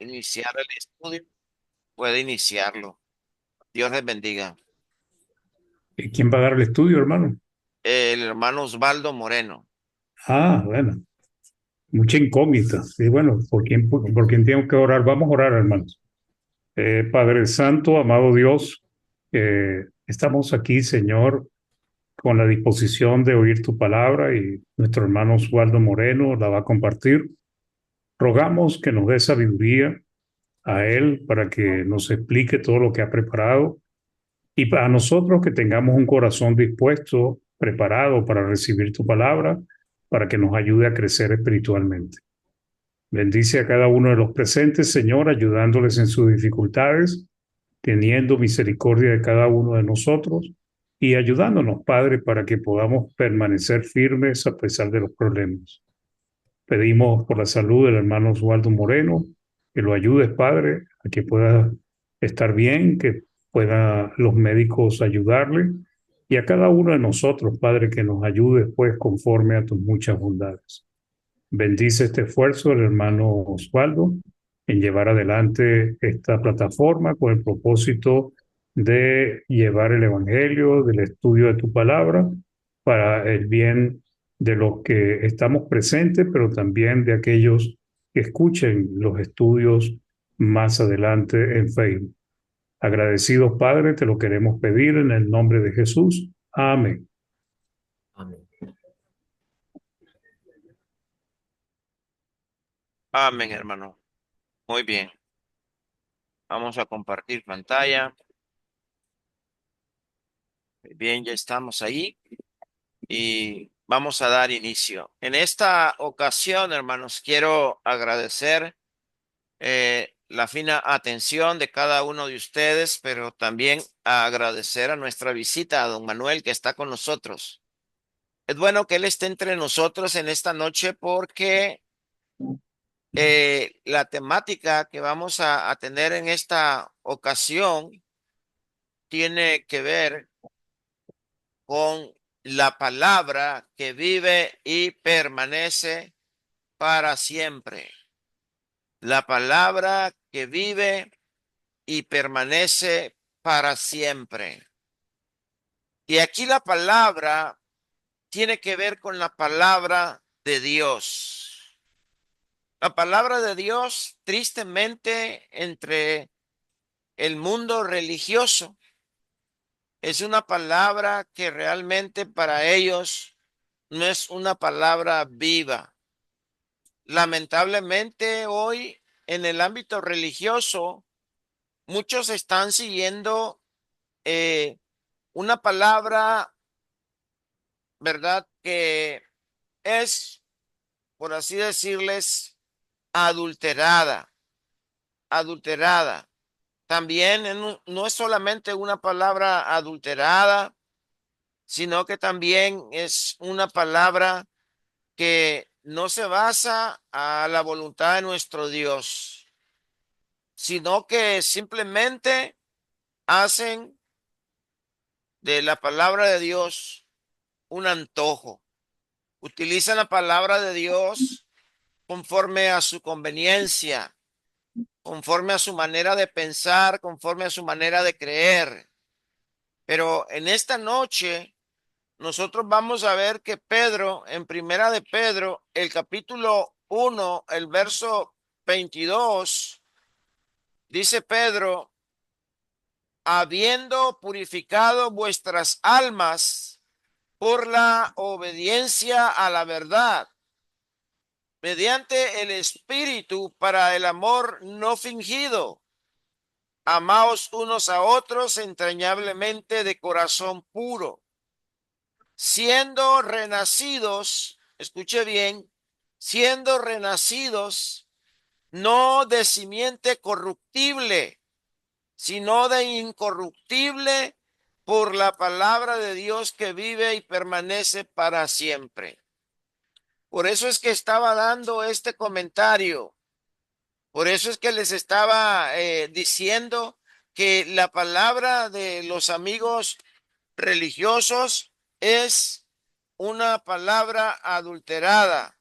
iniciar el estudio, puede iniciarlo. Dios les bendiga. ¿Quién va a dar el estudio, hermano? El hermano Osvaldo Moreno. Ah, bueno, mucha incógnita. Y bueno, ¿por quién tengo que orar? Vamos a orar, hermanos. Padre Santo, amado Dios, estamos aquí, Señor, con la disposición de oír tu palabra y nuestro hermano Osvaldo Moreno la va a compartir. Rogamos que nos dé sabiduría a él para que nos explique todo lo que ha preparado y para nosotros que tengamos un corazón dispuesto, preparado para recibir tu palabra, para que nos ayude a crecer espiritualmente. Bendice a cada uno de los presentes, Señor, ayudándoles en sus dificultades, teniendo misericordia de cada uno de nosotros y ayudándonos, Padre, para que podamos permanecer firmes a pesar de los problemas. Pedimos por la salud del hermano Osvaldo Moreno, que lo ayudes, Padre, a que pueda estar bien, que puedan los médicos ayudarle y a cada uno de nosotros, Padre, que nos ayudes, pues, conforme a tus muchas bondades. Bendice este esfuerzo del hermano Osvaldo en llevar adelante esta plataforma con el propósito de llevar el Evangelio, del estudio de tu palabra, para el bien de los que estamos presentes, pero también de aquellos que escuchen los estudios más adelante en Facebook. Agradecidos, Padre, te lo queremos pedir en el nombre de Jesús. Amén. Amén. Amén, hermano. Muy bien. Vamos a compartir pantalla. Muy bien, ya estamos ahí y vamos a dar inicio. En esta ocasión, hermanos, quiero agradecer la fina atención de cada uno de ustedes, pero también agradecer a nuestra visita a don Manuel que está con nosotros. Es bueno que él esté entre nosotros en esta noche porque la temática que vamos a tener en esta ocasión tiene que ver con la palabra que vive y permanece para siempre. La palabra que vive y permanece para siempre. Y aquí la palabra tiene que ver con la palabra de Dios. La palabra de Dios, tristemente, entre el mundo religioso, es una palabra que realmente para ellos no es una palabra viva. Lamentablemente hoy en el ámbito religioso, muchos están siguiendo eh, una palabra, ¿verdad? Que es, por así decirles, adulterada, adulterada. También no es solamente una palabra adulterada, sino que también es una palabra que no se basa a la voluntad de nuestro Dios, sino que simplemente hacen de la palabra de Dios un antojo. Utilizan la palabra de Dios conforme a su conveniencia, conforme a su manera de pensar, conforme a su manera de creer. Pero en esta noche nosotros vamos a ver que Pedro, en Primera de Pedro, el capítulo 1, el verso 22, dice Pedro, habiendo purificado vuestras almas por la obediencia a la verdad, mediante el Espíritu para el amor no fingido. Amaos unos a otros entrañablemente de corazón puro, siendo renacidos, escuche bien, siendo renacidos no de simiente corruptible, sino de incorruptible por la palabra de Dios que vive y permanece para siempre. Por eso es que estaba dando este comentario. Por eso es que les estaba diciendo que la palabra de los amigos religiosos es una palabra adulterada.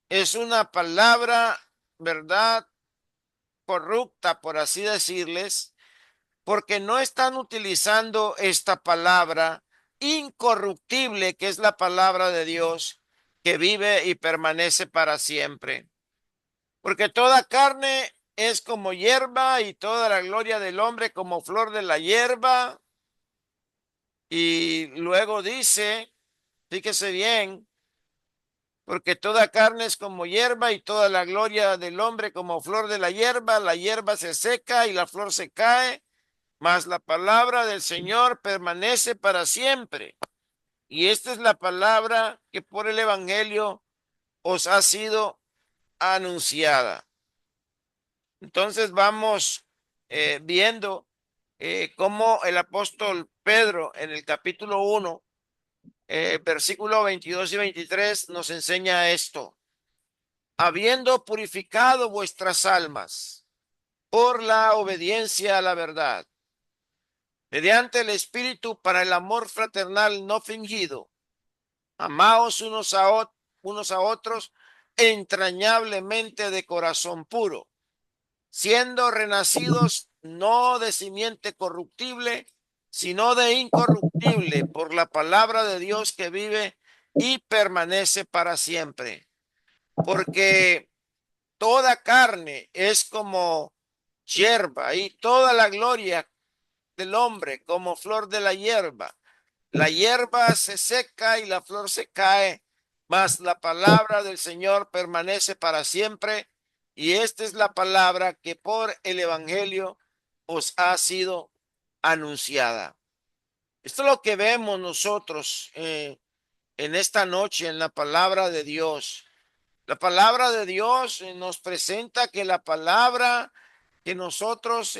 Es una palabra, ¿verdad? corrupta, por así decirles, porque no están utilizando esta palabra incorruptible, que es la palabra de Dios, que vive y permanece para siempre. Porque toda carne es como hierba y toda la gloria del hombre como flor de la hierba. Y luego dice, fíjese bien, porque toda carne es como hierba y toda la gloria del hombre como flor de la hierba se seca y la flor se cae, mas la palabra del Señor permanece para siempre. Y esta es la palabra que por el Evangelio os ha sido anunciada. Entonces vamos viendo cómo el apóstol Pedro en el capítulo 1, versículo 22 y 23 nos enseña esto. Habiendo purificado vuestras almas por la obediencia a la verdad, mediante el Espíritu para el amor fraternal no fingido, amaos unos a otros entrañablemente de corazón puro, siendo renacidos no de simiente corruptible, sino de incorruptible, por la palabra de Dios que vive y permanece para siempre. Porque toda carne es como hierba y toda la gloria del hombre como flor de la hierba. La hierba se seca y la flor se cae, mas la palabra del Señor permanece para siempre. Y esta es la palabra que por el Evangelio os ha sido anunciada. Esto es lo que vemos nosotros en esta noche en la palabra de Dios. La palabra de Dios nos presenta que la palabra que nosotros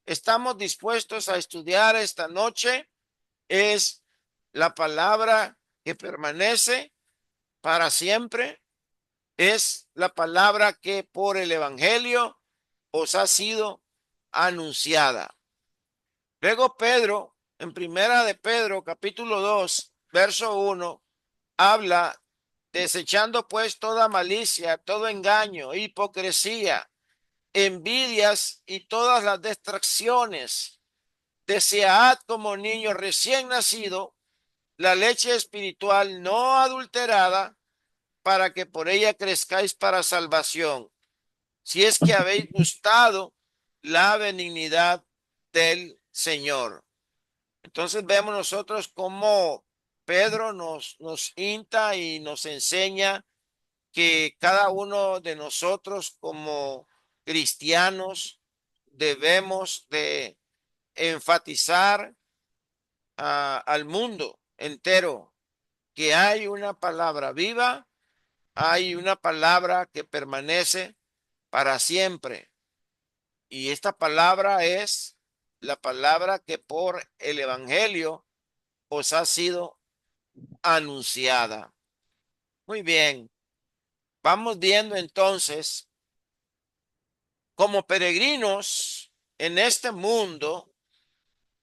estamos dispuestos a estudiar esta noche es la palabra que permanece para siempre, es la palabra que por el Evangelio os ha sido anunciada. Luego Pedro, en primera de Pedro, capítulo 2, verso 1, habla, desechando pues toda malicia, todo engaño, hipocresía, envidias y todas las distracciones. Desead como niño recién nacido la leche espiritual no adulterada, para que por ella crezcáis para salvación, si es que habéis gustado la benignidad del Señor. Entonces vemos nosotros cómo Pedro nos insta y nos enseña que cada uno de nosotros como cristianos debemos de enfatizar al mundo entero que hay una palabra viva, hay una palabra que permanece para siempre. Y esta palabra es la palabra que por el Evangelio os ha sido anunciada. Muy bien, vamos viendo entonces, como peregrinos en este mundo,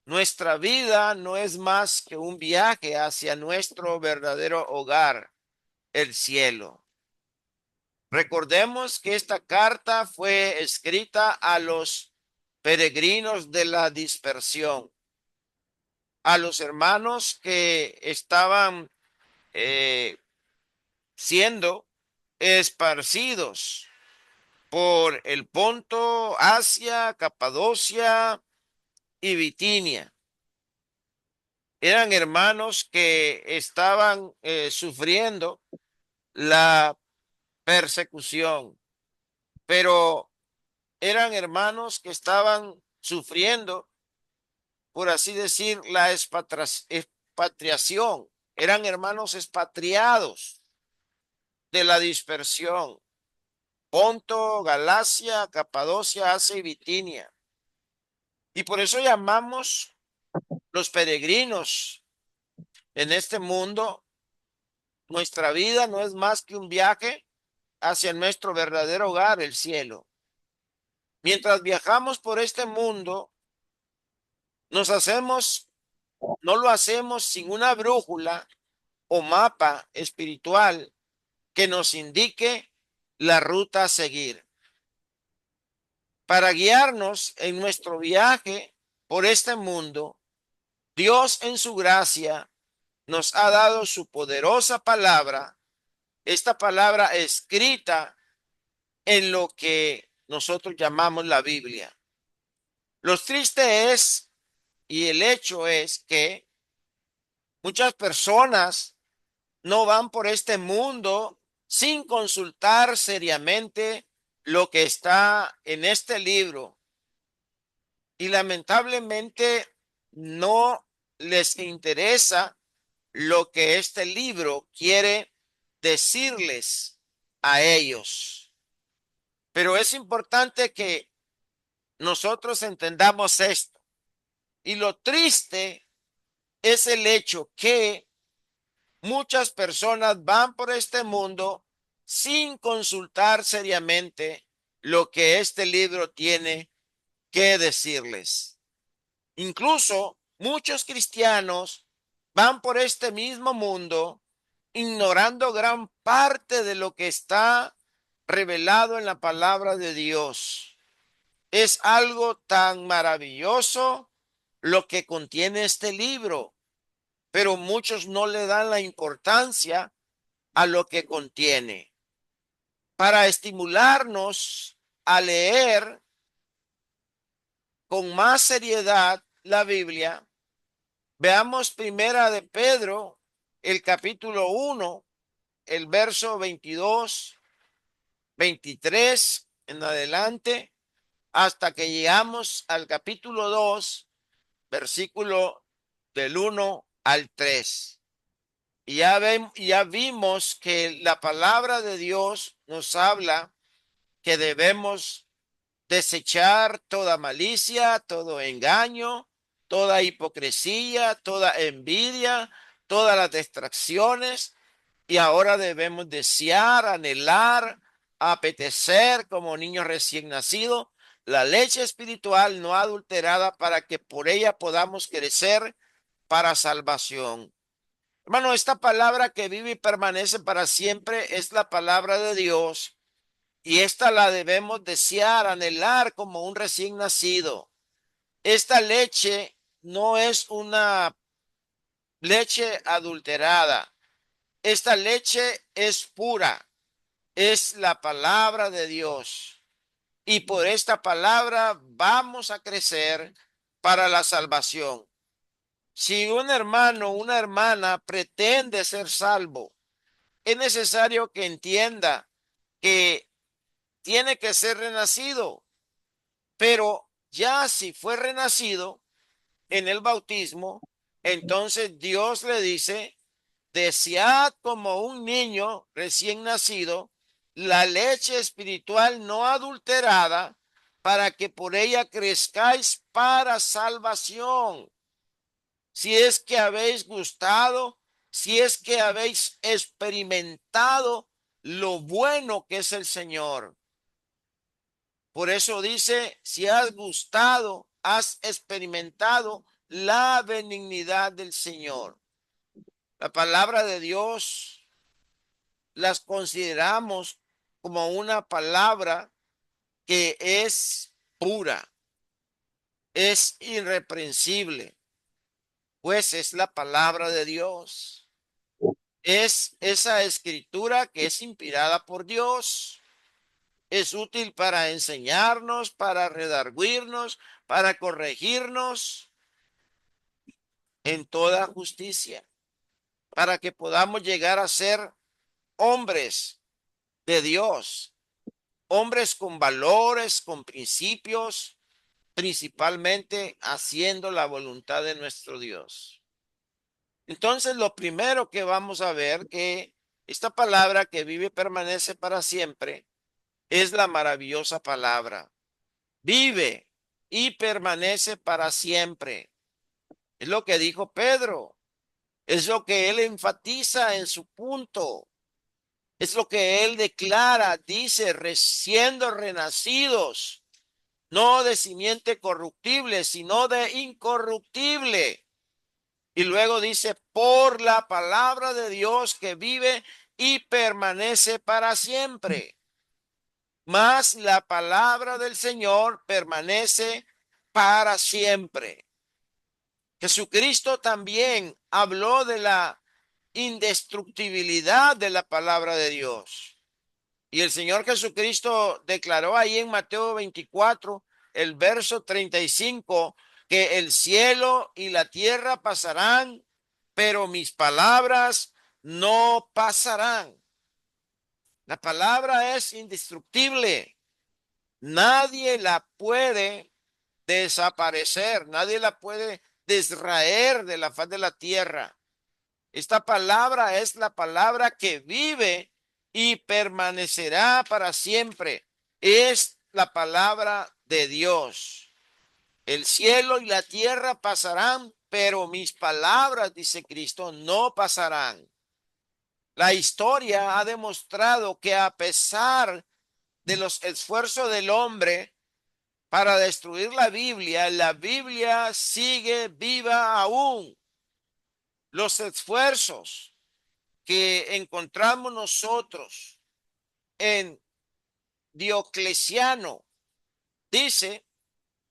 nuestra vida no es más que un viaje hacia nuestro verdadero hogar, el cielo. Recordemos que esta carta fue escrita a los peregrinos de la dispersión, a los hermanos que estaban eh, siendo esparcidos por el Ponto, Asia, Capadocia y Bitinia. Eran hermanos que estaban sufriendo la persecución, pero eran hermanos que estaban sufriendo, por así decir, la expatriación. Eran hermanos expatriados de la dispersión. Ponto, Galacia, Capadocia, Asia y Bitinia. Y por eso llamamos los peregrinos en este mundo. Nuestra vida no es más que un viaje hacia nuestro verdadero hogar, el cielo. Mientras viajamos por este mundo, no lo hacemos sin una brújula o mapa espiritual que nos indique la ruta a seguir. para guiarnos en nuestro viaje por este mundo. Dios en su gracia nos ha dado su poderosa palabra, esta palabra escrita en lo que nosotros llamamos la Biblia. Lo triste es, y el hecho es que muchas personas no van por este mundo sin consultar seriamente lo que está en este libro y lamentablemente no les interesa lo que este libro quiere decirles a ellos. Pero es importante que nosotros entendamos esto. Y lo triste es el hecho que muchas personas van por este mundo sin consultar seriamente lo que este libro tiene que decirles. Incluso muchos cristianos van por este mismo mundo ignorando gran parte de lo que está revelado en la palabra de Dios. Es algo tan maravilloso lo que contiene este libro, pero muchos no le dan la importancia a lo que contiene. Para estimularnos a leer con más seriedad la Biblia, veamos primera de Pedro, el capítulo 1, el verso 22, 23 en adelante, hasta que llegamos al capítulo 2, versículo del 1 al 3. Y ya vimos que la palabra de Dios nos habla que debemos desechar toda malicia, todo engaño, toda hipocresía, toda envidia, todas las distracciones. Y ahora debemos desear, anhelar, apetecer como niños recién nacidos la leche espiritual no adulterada para que por ella podamos crecer para salvación. Hermano, esta palabra que vive y permanece para siempre es la palabra de Dios y esta la debemos desear, anhelar como un recién nacido. Esta leche no es una leche adulterada. Esta leche es pura, es la palabra de Dios. Y por esta palabra vamos a crecer para la salvación. Si un hermano o una hermana pretende ser salvo, es necesario que entienda que tiene que ser renacido, pero ya si fue renacido en el bautismo, entonces Dios le dice, desead como un niño recién nacido la leche espiritual no adulterada para que por ella crezcáis para salvación. Si es que habéis gustado, si es que habéis experimentado lo bueno que es el Señor. Por eso dice, si has gustado, has experimentado la benignidad del Señor. La palabra de Dios las consideramos como una palabra que es pura, es irreprensible, pues es la palabra de Dios. Es esa escritura que es inspirada por Dios. Es útil para enseñarnos, para redarguirnos, para corregirnos en toda justicia, para que podamos llegar a ser hombres de Dios, hombres con valores, con principios, principalmente haciendo la voluntad de nuestro Dios. Entonces, lo primero que vamos a ver que esta palabra que vive y permanece para siempre es la maravillosa palabra. Vive y permanece para siempre. Es lo que dijo Pedro. Es lo que él enfatiza en su punto. Es lo que él declara, dice, siendo renacidos, no de simiente corruptible, sino de incorruptible. Y luego dice, por la palabra de Dios que vive y permanece para siempre. mas la palabra del Señor permanece para siempre. Jesucristo también habló de la indestructibilidad de la palabra de Dios. Y el Señor Jesucristo declaró ahí en Mateo 24, el verso 35, que el cielo y la tierra pasarán, pero mis palabras no pasarán. La palabra es indestructible. Nadie la puede desaparecer, nadie la puede desraer de la faz de la tierra. Esta palabra es la palabra que vive y permanecerá para siempre. Es la palabra de Dios. El cielo y la tierra pasarán, pero mis palabras, dice Cristo, no pasarán. La historia ha demostrado que a pesar de los esfuerzos del hombre para destruir la Biblia sigue viva aún. Los esfuerzos que encontramos nosotros en Diocleciano dice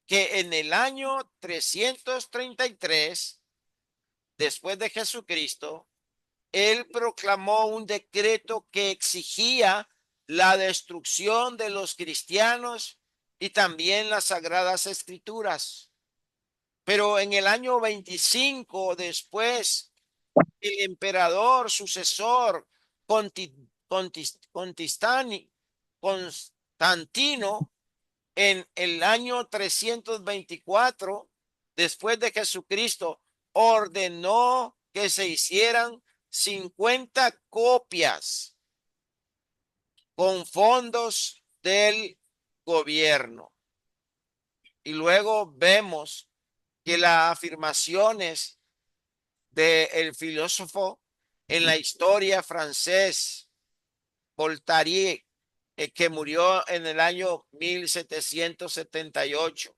que en el año 333 después de Jesucristo, él proclamó un decreto que exigía la destrucción de los cristianos y también las sagradas escrituras. Pero en el año 25 después, el emperador sucesor Constantino, en el año 324 después de Jesucristo, ordenó que se hicieran 50 copias con fondos del gobierno. Y luego vemos que las afirmaciones del filósofo en la historia francés, Voltaire, que murió en el año 1778,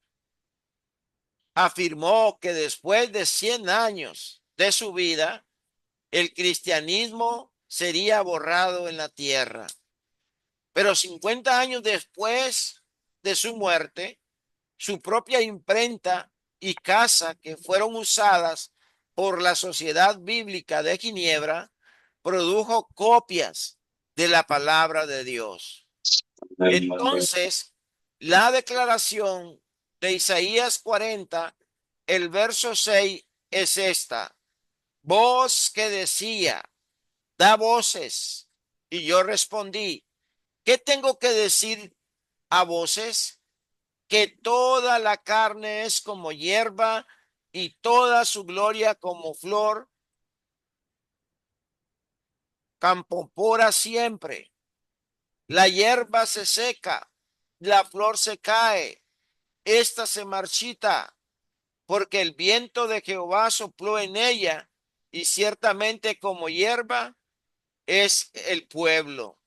afirmó que después de 100 años de su vida, el cristianismo sería borrado en la tierra. Pero 50 años después de su muerte, su propia imprenta y casa que fueron usadas por la Sociedad Bíblica de Ginebra produjo copias de la palabra de Dios. Entonces, la declaración de Isaías 40, el verso 6 es esta: voz que decía, da voces. Y yo respondí, ¿qué tengo que decir a voces? Que toda la carne es como hierba y toda su gloria como flor, campopora siempre. La hierba se seca, la flor se cae, esta se marchita, porque el viento de Jehová sopló en ella, y ciertamente como hierba es el pueblo.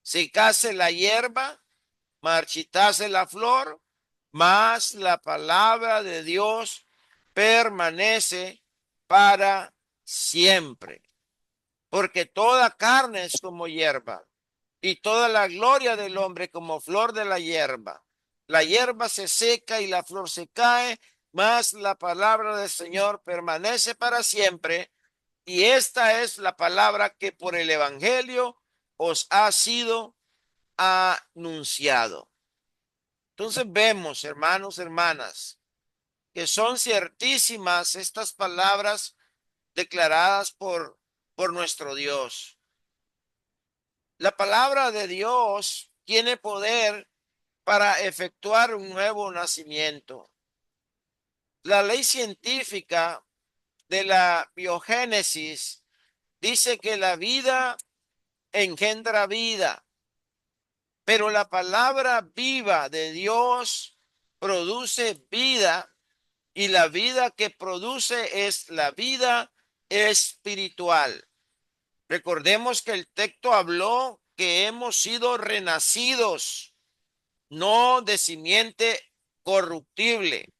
Secase la hierba, marchitase la flor, mas la palabra de Dios permanece para siempre. Porque toda carne es como hierba, y toda la gloria del hombre como flor de la hierba. La hierba se seca y la flor se cae, mas la palabra del Señor permanece para siempre. Y esta es la palabra que por el Evangelio os ha sido anunciado. Entonces vemos, hermanos, hermanas, que son ciertísimas estas palabras declaradas por nuestro Dios. La palabra de Dios tiene poder para efectuar un nuevo nacimiento. La ley científica de la biogénesis dice que la vida engendra vida, pero la palabra viva de Dios produce vida, y la vida que produce es la vida espiritual. Recordemos que el texto habló que hemos sido renacidos, no de simiente corruptible,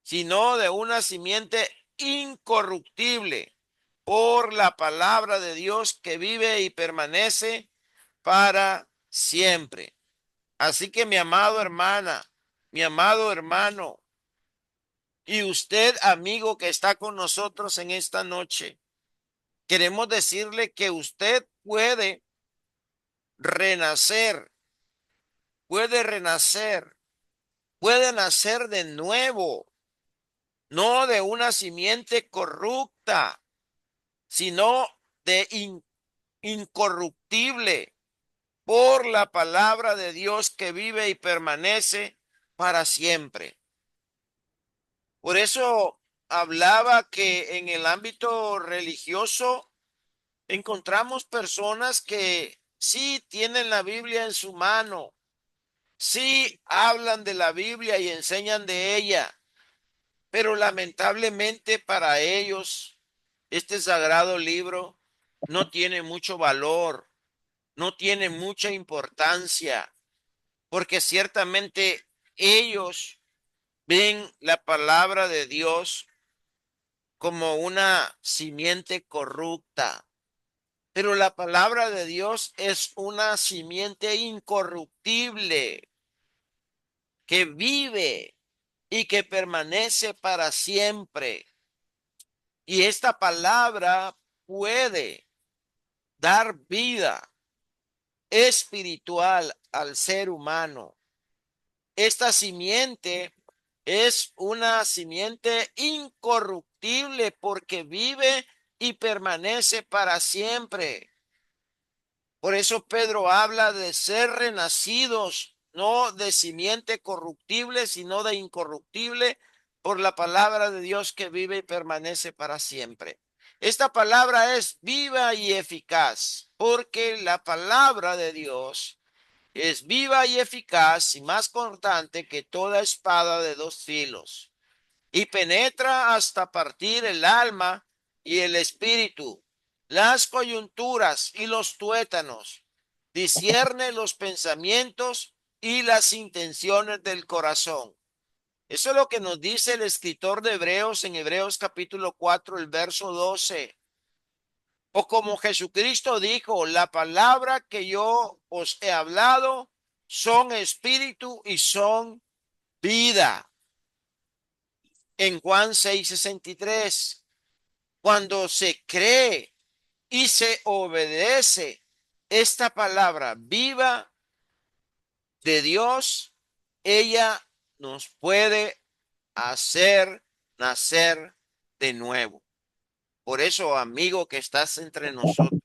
sino de una simiente incorruptible, por la palabra de Dios que vive y permanece para siempre. Así que mi amado hermana, mi amado hermano, y usted, amigo que está con nosotros en esta noche, queremos decirle que usted renacer, puede renacer, puede nacer de nuevo, no de una simiente corrupta, sino de incorruptible por la palabra de Dios que vive y permanece para siempre. Por eso hablaba que en el ámbito religioso encontramos personas que sí tienen la Biblia en su mano, sí hablan de la Biblia y enseñan de ella, pero lamentablemente para ellos este sagrado libro no tiene mucho valor, no tiene mucha importancia, porque ciertamente ellos ven la palabra de Dios como una simiente corrupta, pero la palabra de Dios es una simiente incorruptible que vive y que permanece para siempre. Y esta palabra puede dar vida espiritual al ser humano. Esta simiente es una simiente incorruptible porque vive y permanece para siempre. Por eso Pedro habla de ser renacidos, no de simiente corruptible, sino de incorruptible por la palabra de Dios que vive y permanece para siempre. Esta palabra es viva y eficaz, porque la palabra de Dios es viva y eficaz y más cortante que toda espada de dos filos, y penetra hasta partir el alma y el espíritu, las coyunturas y los tuétanos, discierne los pensamientos y las intenciones del corazón. Eso es lo que nos dice el escritor de Hebreos en Hebreos capítulo 4, el verso 12. O como Jesucristo dijo, la palabra que yo os he hablado son espíritu y son vida. En Juan 6:63, cuando se cree y se obedece esta palabra viva de Dios, ella nos puede hacer nacer de nuevo. Por eso, amigo que estás entre nosotros,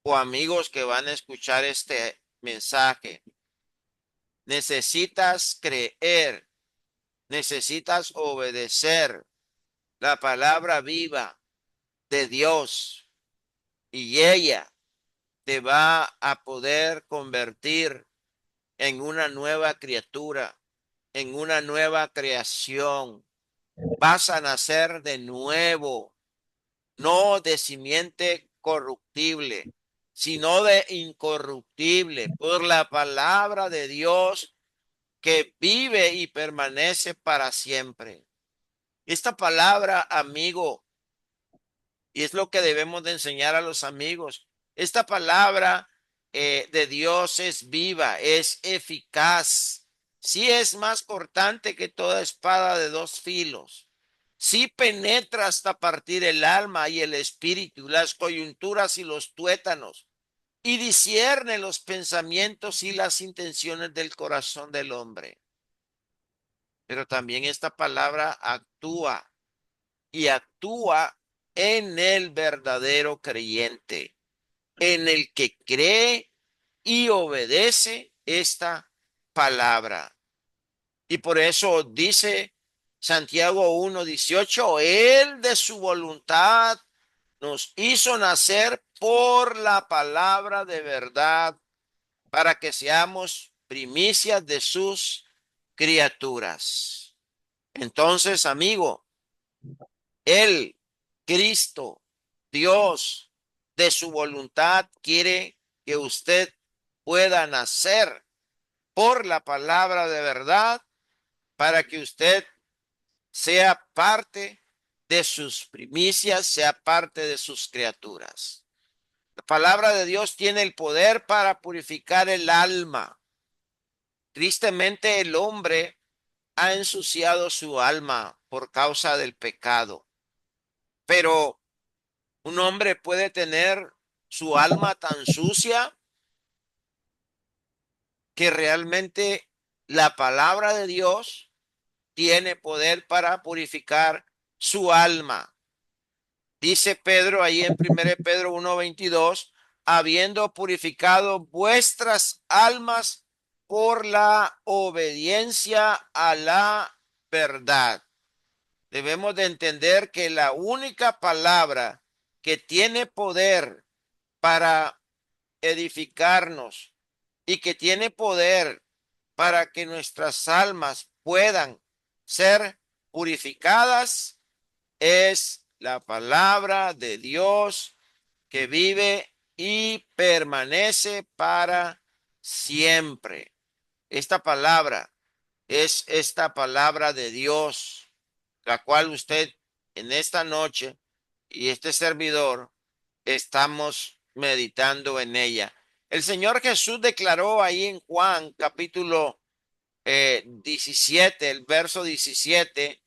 o amigos que van a escuchar este mensaje, necesitas creer, necesitas obedecer la palabra viva de Dios y ella te va a poder convertir en una nueva criatura, en una nueva creación. Vas a nacer de nuevo, no de simiente corruptible, sino de incorruptible, por la palabra de Dios que vive y permanece para siempre. Esta palabra, amigo, y es lo que debemos de enseñar a los amigos. Esta palabra de Dios es viva, es eficaz. Sí es más cortante que toda espada de dos filos. Sí penetra hasta partir el alma y el espíritu, las coyunturas y los tuétanos, y discierne los pensamientos y las intenciones del corazón del hombre. Pero también esta palabra actúa y actúa en el verdadero creyente, en el que cree y obedece esta palabra. Y por eso dice Santiago 1:18, Él de su voluntad nos hizo nacer por la palabra de verdad para que seamos primicias de sus criaturas. Entonces, amigo, Él, Cristo, Dios, de su voluntad, quiere que usted pueda nacer por la palabra de verdad para que usted sea parte de sus primicias, sea parte de sus criaturas. La palabra de Dios tiene el poder para purificar el alma. Tristemente el hombre ha ensuciado su alma por causa del pecado, pero un hombre puede tener su alma tan sucia que realmente la palabra de Dios tiene poder para purificar su alma. Dice Pedro ahí en 1 Pedro 1:22, habiendo purificado vuestras almas por la obediencia a la verdad. Debemos de entender que la única palabra que tiene poder para edificarnos y que tiene poder para que nuestras almas puedan ser purificadas es la palabra de Dios que vive y permanece para siempre. Esta palabra es esta palabra de Dios, la cual usted en esta noche y este servidor estamos meditando en ella. El Señor Jesús declaró ahí en Juan capítulo 17, el verso 17,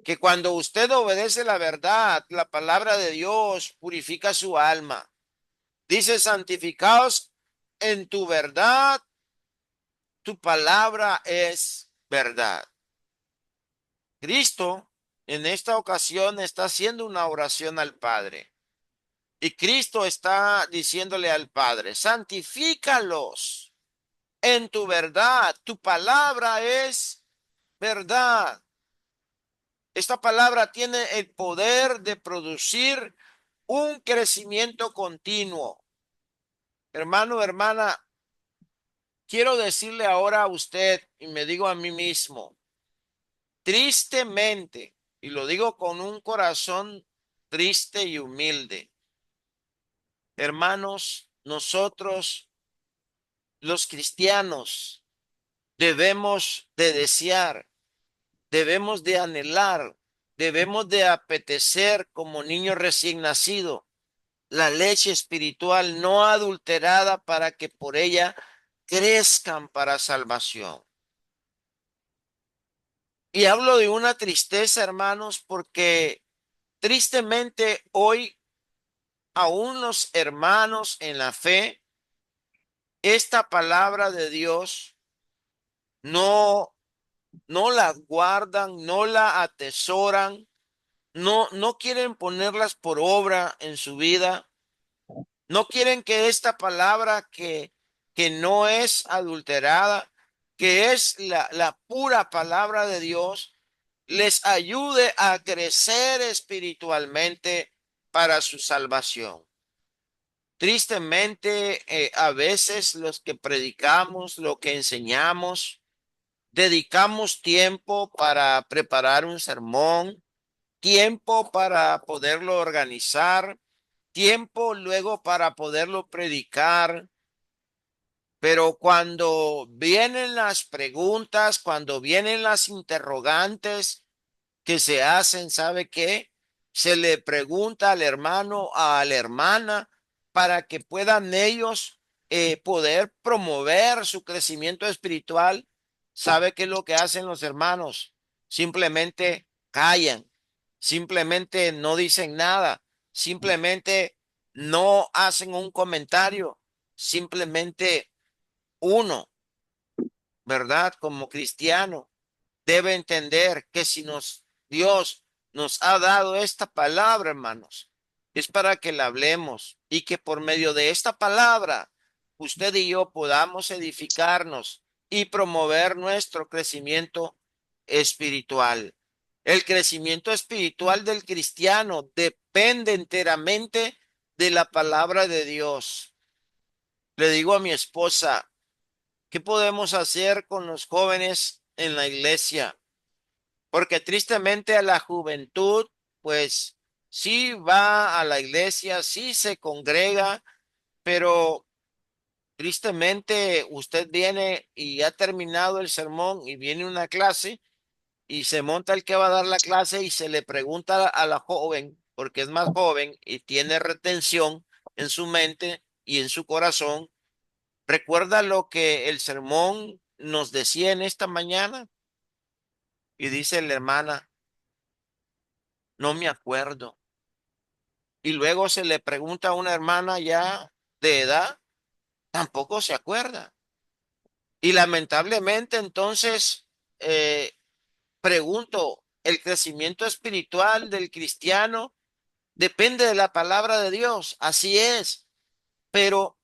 que cuando usted obedece la verdad, la palabra de Dios purifica su alma. Dice, santificaos en tu verdad, tu palabra es verdad. Cristo en esta ocasión está haciendo una oración al Padre. Y Cristo está diciéndole al Padre, santifícalos en tu verdad, tu palabra es verdad. Esta palabra tiene el poder de producir un crecimiento continuo. Hermano, hermana, quiero decirle ahora a usted, y me digo a mí mismo, tristemente, y lo digo con un corazón triste y humilde, hermanos, nosotros los cristianos debemos de desear, debemos de anhelar, debemos de apetecer como niño recién nacido la leche espiritual no adulterada para que por ella crezcan para salvación. Y hablo de una tristeza, hermanos, porque tristemente hoy aún los hermanos en la fe, esta palabra de Dios no, no la guardan, no la atesoran, no quieren ponerlas por obra en su vida. No quieren que esta palabra que no es adulterada, que es la pura palabra de Dios, les ayude a crecer espiritualmente para su salvación. Tristemente, a veces los que predicamos, lo que enseñamos, dedicamos tiempo para preparar un sermón, tiempo para poderlo organizar, tiempo luego para poderlo predicar, pero cuando vienen las preguntas, cuando vienen las interrogantes que se hacen, ¿sabe qué? Se le pregunta al hermano, a la hermana, para que puedan ellos poder promover su crecimiento espiritual. ¿Sabe qué es lo que hacen los hermanos? Simplemente callan, simplemente no dicen nada, simplemente no hacen un comentario, simplemente uno, ¿verdad? Como cristiano debe entender que si Dios nos ha dado esta palabra, hermanos, es para que la hablemos y que por medio de esta palabra usted y yo podamos edificarnos y promover nuestro crecimiento espiritual. El crecimiento espiritual del cristiano depende enteramente de la palabra de Dios. Le digo a mi esposa, ¿qué podemos hacer con los jóvenes en la iglesia? Porque tristemente a la juventud, pues sí va a la iglesia, sí se congrega, pero tristemente usted viene y ha terminado el sermón y viene una clase y se monta el que va a dar la clase y se le pregunta a la joven, porque es más joven y tiene retención en su mente y en su corazón. Recuerda lo que el sermón nos decía en esta mañana? Y dice la hermana, no me acuerdo. Y luego se le pregunta a una hermana ya de edad, tampoco se acuerda. Y lamentablemente entonces eh, pregunto, ¿el crecimiento espiritual del cristiano depende de la palabra de Dios? Así es, pero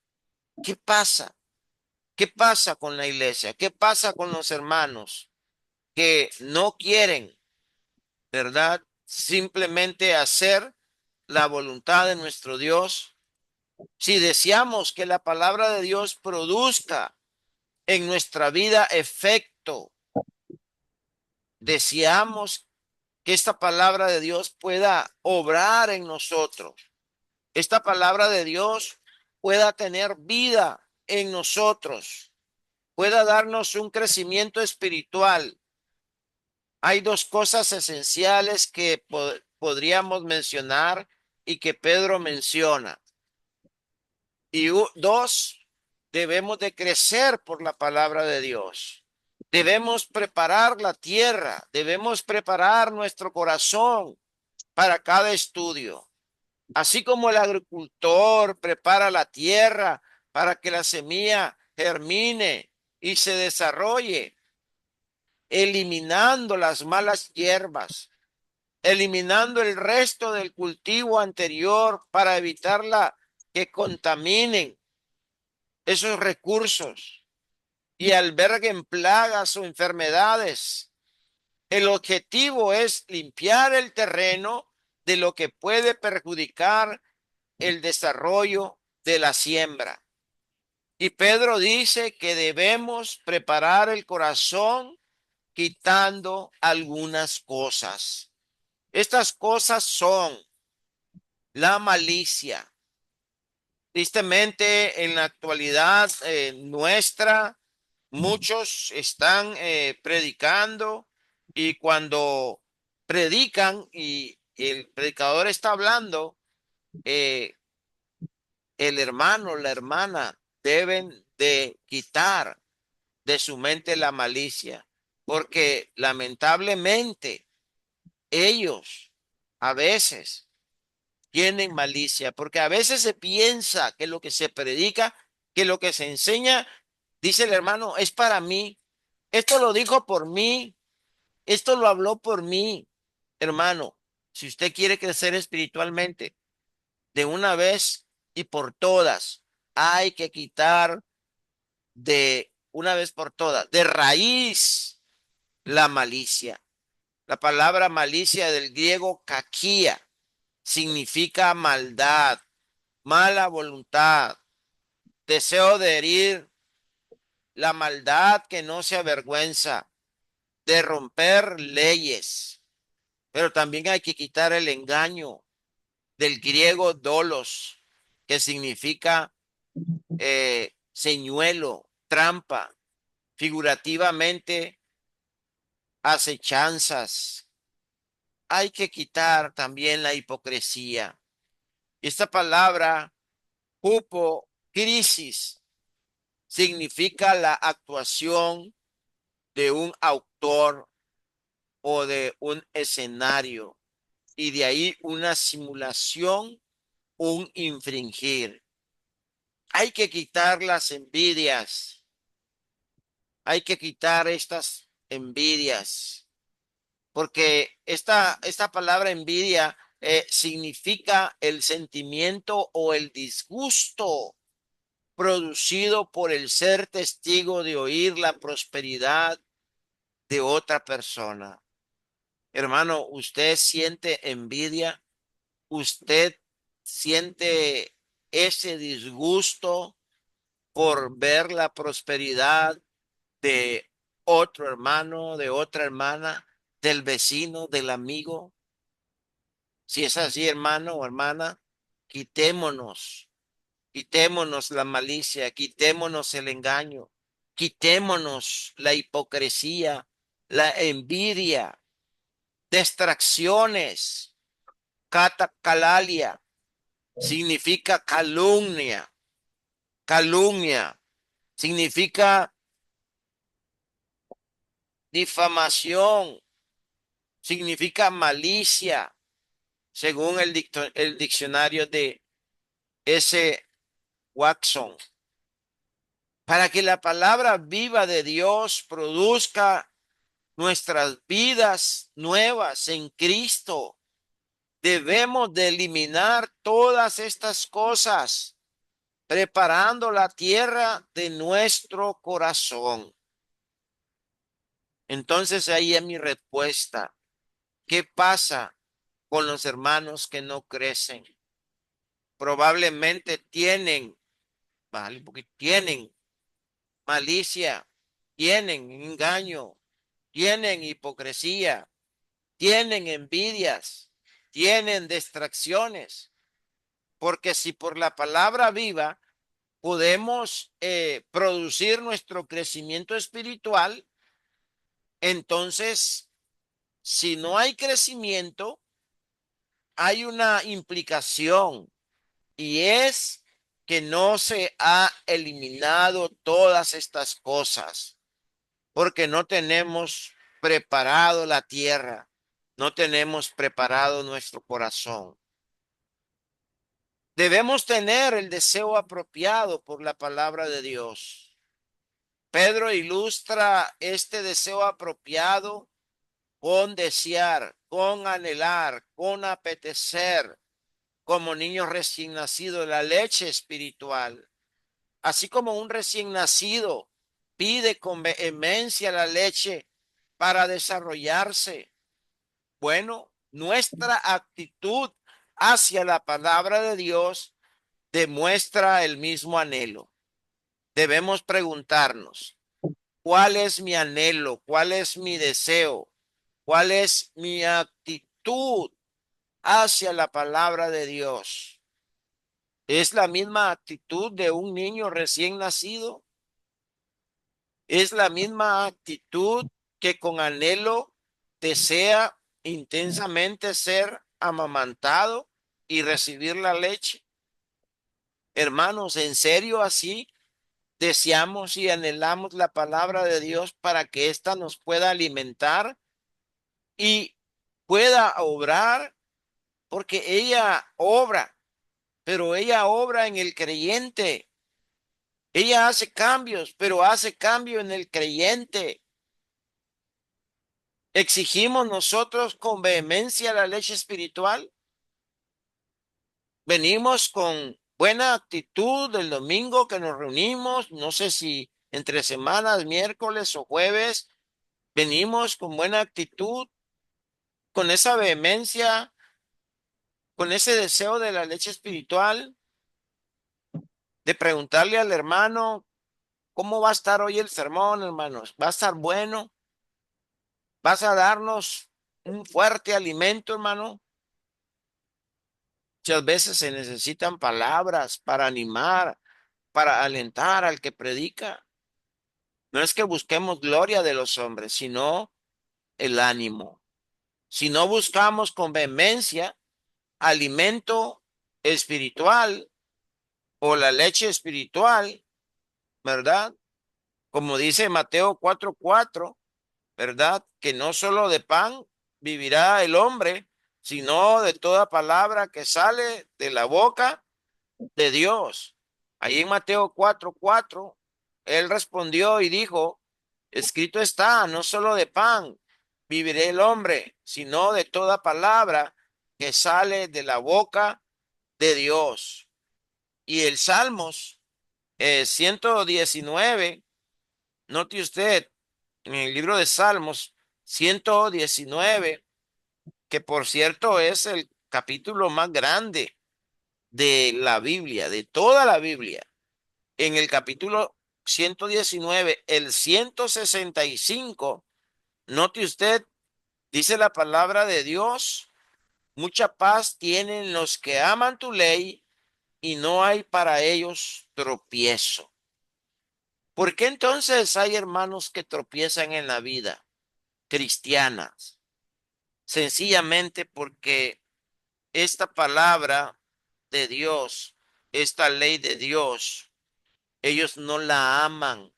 ¿qué pasa? ¿Qué pasa con la iglesia? ¿Qué pasa con los hermanos que no quieren, verdad? Simplemente hacer la voluntad de nuestro Dios. Si deseamos que la palabra de Dios produzca en nuestra vida efecto, deseamos que esta palabra de Dios pueda obrar en nosotros, esta palabra de Dios pueda tener vida en nosotros, pueda darnos un crecimiento espiritual. Hay dos cosas esenciales que podríamos mencionar y que Pedro menciona. Y dos, debemos de crecer por la palabra de Dios. Debemos preparar la tierra, debemos preparar nuestro corazón para cada estudio. Así como el agricultor prepara la tierra para que la semilla germine y se desarrolle, eliminando las malas hierbas, eliminando el resto del cultivo anterior para evitarla que contaminen esos recursos y alberguen plagas o enfermedades. El objetivo es limpiar el terreno de lo que puede perjudicar el desarrollo de la siembra. Y Pedro dice que debemos preparar el corazón quitando algunas cosas. Estas cosas son la malicia. Tristemente, en la actualidad nuestra, muchos están predicando y cuando predican y el predicador está hablando, eh, el hermano, la hermana deben de quitar de su mente la malicia, porque lamentablemente ellos a veces tienen malicia, porque a veces se piensa que lo que se predica, que lo que se enseña, dice el hermano, es para mí. Esto lo dijo por mí, esto lo habló por mí. Hermano, si usted quiere crecer espiritualmente, de una vez y por todas, hay que quitar de una vez por todas, de raíz, la malicia. La palabra malicia del griego kakia significa maldad, mala voluntad, deseo de herir, la maldad que no se avergüenza, de romper leyes. Pero también hay que quitar el engaño del griego dolos, que significa señuelo, trampa, figurativamente acechanzas. Hay que quitar también la hipocresía. Esta palabra, crisis, significa la actuación de un autor o de un escenario y de ahí una simulación, un infringir. Hay que quitar las envidias, hay que quitar estas envidias, porque esta palabra envidia significa el sentimiento o el disgusto producido por el ser testigo de oír la prosperidad de otra persona. Hermano, ¿usted siente envidia? ¿Usted siente ese disgusto por ver la prosperidad de otro hermano, de otra hermana, del vecino, del amigo? Si es así, hermano o hermana, quitémonos, quitémonos la malicia, quitémonos el engaño, quitémonos la hipocresía, la envidia, distracciones, catacalalia, significa calumnia, calumnia, significa Difamación significa malicia, según el diccionario de S. Watson. Para que la palabra viva de Dios produzca nuestras vidas nuevas en Cristo, debemos de eliminar todas estas cosas, preparando la tierra de nuestro corazón. Entonces ahí es mi respuesta. ¿Qué pasa con los hermanos que no crecen? Probablemente tienen, ¿vale? Porque tienen malicia, tienen engaño, tienen hipocresía, tienen envidias, tienen distracciones. Porque si por la palabra viva podemos producir nuestro crecimiento espiritual, entonces, si no hay crecimiento, hay una implicación y es que no se ha eliminado todas estas cosas porque no tenemos preparado la tierra, no tenemos preparado nuestro corazón. Debemos tener el deseo apropiado por la palabra de Dios. Pedro ilustra este deseo apropiado con desear, con anhelar, con apetecer, como niños recién nacidos, la leche espiritual. Así como un recién nacido pide con vehemencia la leche para desarrollarse. Bueno, nuestra actitud hacia la palabra de Dios demuestra el mismo anhelo. Debemos preguntarnos, ¿cuál es mi anhelo? ¿Cuál es mi deseo? ¿Cuál es mi actitud hacia la palabra de Dios? ¿Es la misma actitud de un niño recién nacido? ¿Es la misma actitud que con anhelo desea intensamente ser amamantado y recibir la leche? Hermanos, ¿en serio así deseamos y anhelamos la palabra de Dios para que ésta nos pueda alimentar y pueda obrar? Porque ella obra, pero ella obra en el creyente. Ella hace cambios, pero hace cambio en el creyente. ¿Exigimos nosotros con vehemencia la leche espiritual? Venimos con buena actitud el domingo que nos reunimos, no sé si entre semanas, miércoles o jueves, venimos con buena actitud, con esa vehemencia, con ese deseo de la leche espiritual, de preguntarle al hermano, ¿cómo va a estar hoy el sermón, hermanos? ¿Va a estar bueno? ¿Vas a darnos un fuerte alimento, hermano? Muchas veces se necesitan palabras para animar, para alentar al que predica. No es que busquemos gloria de los hombres, sino el ánimo. Si no buscamos con vehemencia alimento espiritual o la leche espiritual, ¿verdad? Como dice Mateo 4:4, ¿verdad? Que no solo de pan vivirá el hombre, sino de toda palabra que sale de la boca de Dios. Ahí en Mateo 4:4, él respondió y dijo, escrito está, no solo de pan vivirá el hombre, sino de toda palabra que sale de la boca de Dios. Y el Salmos 119, note usted, en el libro de Salmos 119, que por cierto es el capítulo más grande de la Biblia, de toda la Biblia. En el capítulo 119, el 165, note usted, dice la palabra de Dios, mucha paz tienen los que aman tu ley y no hay para ellos tropiezo. ¿Por qué entonces hay hermanos que tropiezan en la vida cristianas? Sencillamente porque esta palabra de Dios, esta ley de Dios, ellos no la aman,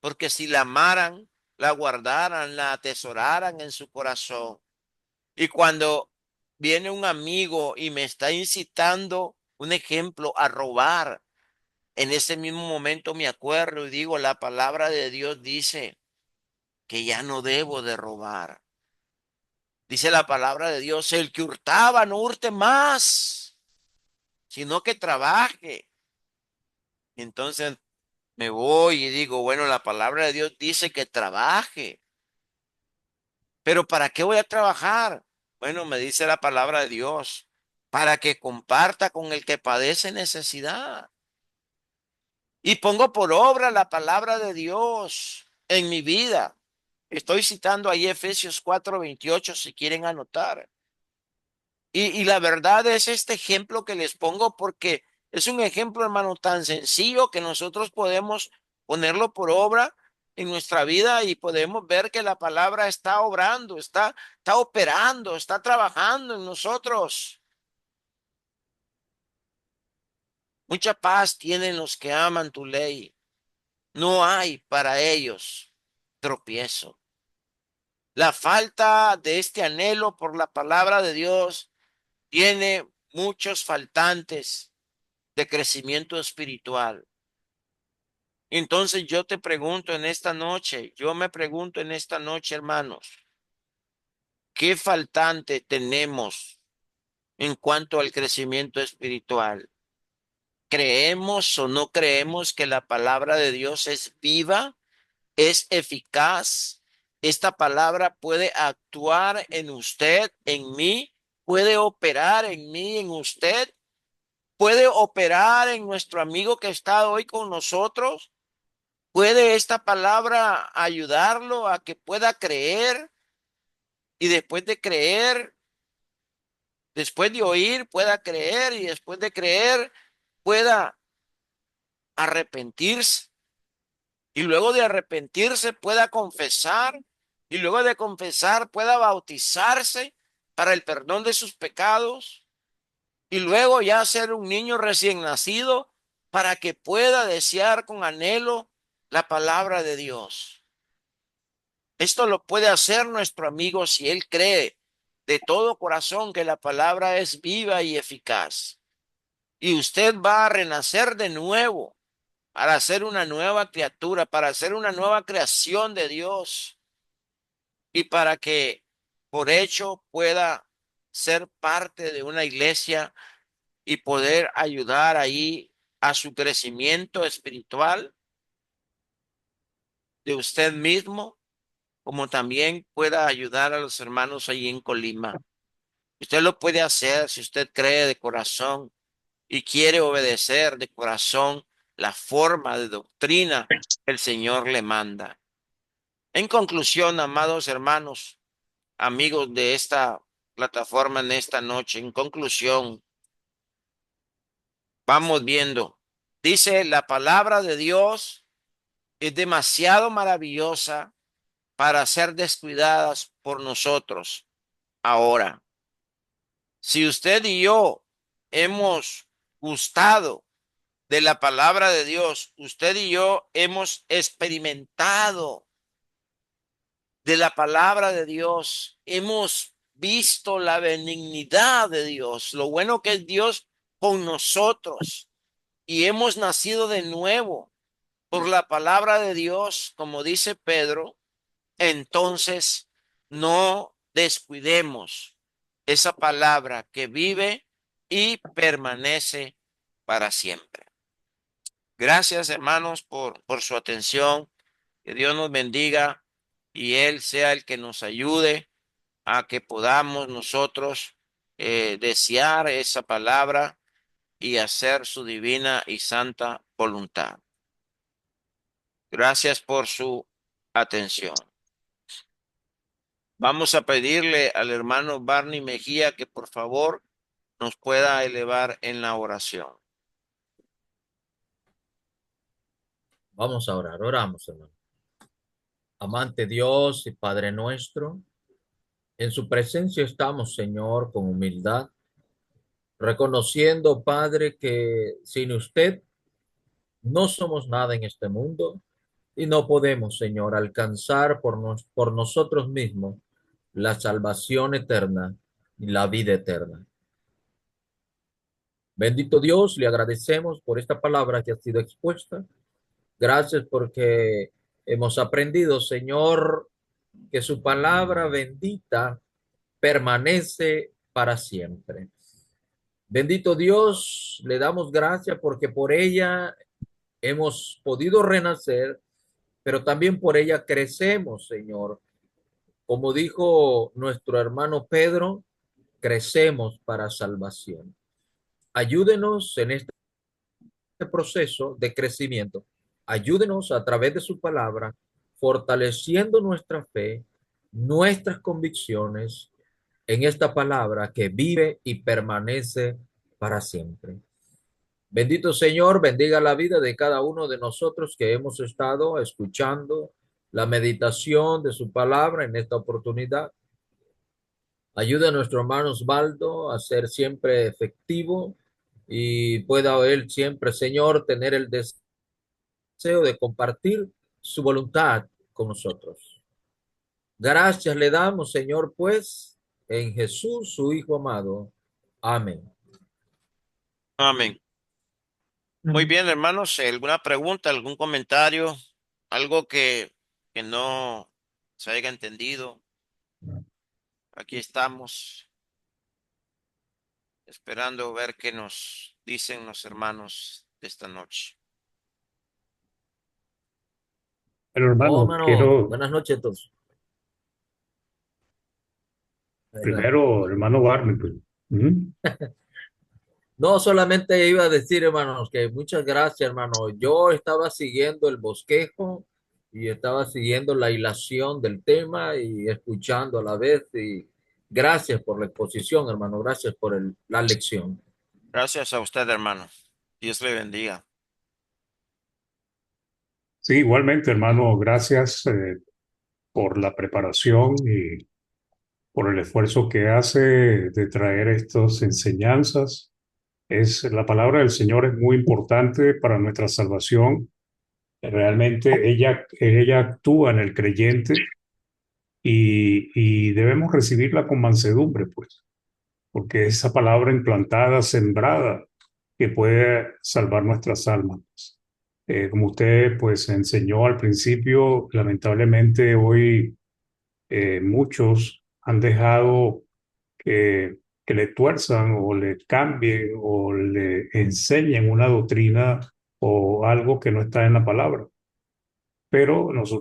porque si la amaran, la guardaran, la atesoraran en su corazón. Y cuando viene un amigo y me está incitando, un ejemplo, a robar, en ese mismo momento me acuerdo y digo, la palabra de Dios dice que ya no debo de robar. Dice la palabra de Dios, el que hurtaba no hurte más, sino que trabaje. Entonces me voy y digo, bueno, la palabra de Dios dice que trabaje, pero ¿para qué voy a trabajar? Bueno, me dice la palabra de Dios, para que comparta con el que padece necesidad. Y pongo por obra la palabra de Dios en mi vida. Estoy citando ahí Efesios 4:28 si quieren anotar. Y la verdad es este ejemplo que les pongo porque es un ejemplo, hermano, tan sencillo que nosotros podemos ponerlo por obra en nuestra vida y podemos ver que la palabra está obrando, está operando, está trabajando en nosotros. Mucha paz tienen los que aman tu ley. No hay para ellos tropiezo. La falta de este anhelo por la palabra de Dios tiene muchos faltantes de crecimiento espiritual. Entonces yo te pregunto en esta noche, yo me pregunto en esta noche, hermanos, ¿qué faltante tenemos en cuanto al crecimiento espiritual? ¿Creemos o no creemos que la palabra de Dios es viva, es eficaz? Esta palabra puede actuar en usted, en mí, puede operar en mí, en usted, puede operar en nuestro amigo que está hoy con nosotros. ¿Puede esta palabra ayudarlo a que pueda creer y después de creer, después de oír, pueda creer y después de creer, pueda arrepentirse y luego de arrepentirse pueda confesar y luego de confesar pueda bautizarse para el perdón de sus pecados y luego ya ser un niño recién nacido para que pueda desear con anhelo la palabra de Dios? Esto lo puede hacer nuestro amigo si él cree de todo corazón que la palabra es viva y eficaz. Y usted va a renacer de nuevo para ser una nueva criatura, para ser una nueva creación de Dios y para que por hecho pueda ser parte de una iglesia y poder ayudar ahí a su crecimiento espiritual de usted mismo, como también pueda ayudar a los hermanos allí en Colima. Usted lo puede hacer si usted cree de corazón y quiere obedecer de corazón la forma de doctrina que el Señor le manda. En conclusión, amados hermanos, amigos de esta plataforma en esta noche, en conclusión, vamos viendo. Dice, la palabra de Dios es demasiado maravillosa para ser descuidadas por nosotros ahora. Si usted y yo hemos gustado de la palabra de Dios, usted y yo hemos experimentado de la palabra de Dios, hemos visto la benignidad de Dios, lo bueno que es Dios con nosotros y hemos nacido de nuevo por la palabra de Dios, como dice Pedro, entonces no descuidemos esa palabra que vive y permanece para siempre. Gracias, hermanos, por su atención. Que Dios nos bendiga y Él sea el que nos ayude a que podamos nosotros desear esa palabra y hacer su divina y santa voluntad. Gracias por su atención. Vamos a pedirle al hermano Barney Mejía que por favor nos pueda elevar en la oración. Vamos a orar, oramos, hermano. Amante Dios y Padre nuestro, en su presencia estamos, Señor, con humildad, reconociendo, Padre, que sin usted no somos nada en este mundo y no podemos, Señor, alcanzar por nosotros mismos la salvación eterna y la vida eterna. Bendito Dios, le agradecemos por esta palabra que ha sido expuesta. Gracias porque hemos aprendido, Señor, que su palabra bendita permanece para siempre. Bendito Dios, le damos gracias porque por ella hemos podido renacer, pero también por ella crecemos, Señor. Como dijo nuestro hermano Pedro, crecemos para salvación. Ayúdenos en este proceso de crecimiento. Ayúdenos a través de su palabra, fortaleciendo nuestra fe, nuestras convicciones en esta palabra que vive y permanece para siempre. Bendito Señor, bendiga la vida de cada uno de nosotros que hemos estado escuchando la meditación de su palabra en esta oportunidad. Ayuda a nuestro hermano Osvaldo a ser siempre efectivo y pueda él siempre, Señor, tener el deseo de compartir su voluntad con nosotros. Gracias le damos, Señor, pues, en Jesús, su Hijo amado. Amén. Amén. Muy bien, hermanos. ¿Alguna pregunta, algún comentario, algo que no se haya entendido? Aquí estamos esperando ver qué nos dicen los hermanos de esta noche. Pero Oh, hermano, hermano, quiero buenas noches a todos. Adelante. primero, hermano Barney, pues, ¿mm? No, solamente iba a decir, hermanos, que muchas gracias, hermano. Yo estaba siguiendo el bosquejo y estaba siguiendo la hilación del tema y escuchando a la vez. Y gracias por la exposición, hermano. Gracias por la lección. Gracias a usted, hermano. Dios le bendiga. Sí, igualmente, hermano, gracias por la preparación y por el esfuerzo que hace de traer estas enseñanzas. La palabra del Señor es muy importante para nuestra salvación. Realmente ella actúa en el creyente y debemos recibirla con mansedumbre, pues, porque esa palabra implantada, sembrada, que puede salvar nuestras almas. Como usted pues enseñó al principio, lamentablemente hoy muchos han dejado que le tuerzan o le cambien o le enseñen una doctrina o algo que no está en la palabra. Pero nosotros